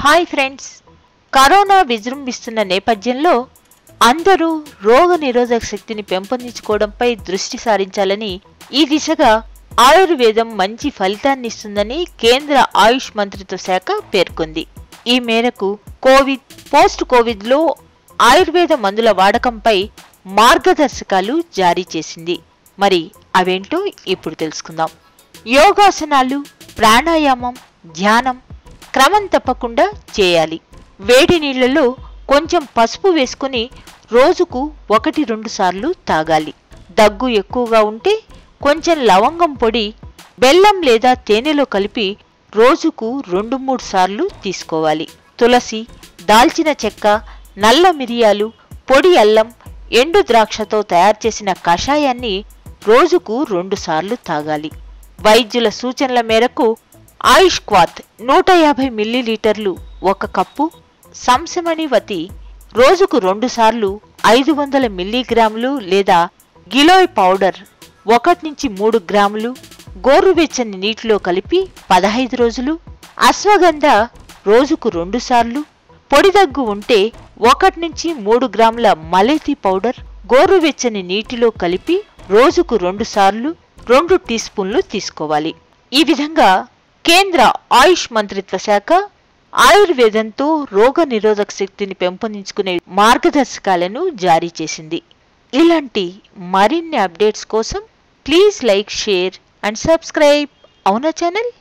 Hi friends, corona విజృంభిస్తున్న నేపథ్యంలో అందరూ రోగ నిరోధక శక్తిని పెంపొందించుకోవడంపై దృష్టి సారించాలని, ఈ దిశగా ఆయుర్వేదం మంచి ఫలితాన్ని ఇస్తుందని కేంద్ర ఆయుష్ మంత్రిత్వ శాఖ పేర్కొంది. ఈ మేరకు పోస్ట్ కోవిడ్లో ఆయుర్వేద మందుల వాడకంపై మార్గదర్శకాలు జారీ చేసింది. మరి అవేంటో ఇప్పుడు తెలుసుకుందాం. యోగాసనాలు, ప్రాణాయామం, ధ్యానం క్రమం తప్పకుండా చేయాలి. వేడి నీళ్లలో కొంచెం పసుపు వేసుకుని రోజుకు 1-2 సార్లు తాగాలి. దగ్గు ఎక్కువగా ఉంటే కొంచెం లవంగం పొడి బెల్లం లేదా తేనెలో కలిపి రోజుకు 2-3 సార్లు తీసుకోవాలి. తులసి, దాల్చిన చెక్క, నల్ల మిరియాలు, పొడి అల్లం, ఎండు ద్రాక్షతో తయారు చేసిన కషాయాన్ని రోజుకు 2 సార్లు తాగాలి. వైద్యుల సూచనల మేరకు ఆయుష్ క్వాత్ 150 మిల్లీలీటర్లు 1 కప్పు, సంశమణివతి రోజుకు 2 సార్లు 500 మిల్లీగ్రాములు లేదా గిలోయ్ పౌడర్ 1-3 గ్రాములు గోరువెచ్చని నీటిలో కలిపి 15 రోజులు, అశ్వగంధ రోజుకు 2 సార్లు, పొడి దగ్గు ఉంటే 1-3 గ్రాముల మలేతి పౌడర్ గోరువెచ్చని నీటిలో కలిపి రోజుకు 2 సార్లు 2 టీ స్పూన్లు తీసుకోవాలి. ఈ విధంగా కేంద్ర ఆయుష్ మంత్రిత్వ శాఖ ఆయుర్వేదంతో రోగ నిరోధక శక్తిని పెంపొందించుకునే మార్గదర్శకాలను జారీ చేసింది. ఇలాంటి మరిన్ని అప్డేట్స్ కోసం please like, share and subscribe అవునా ఛానల్.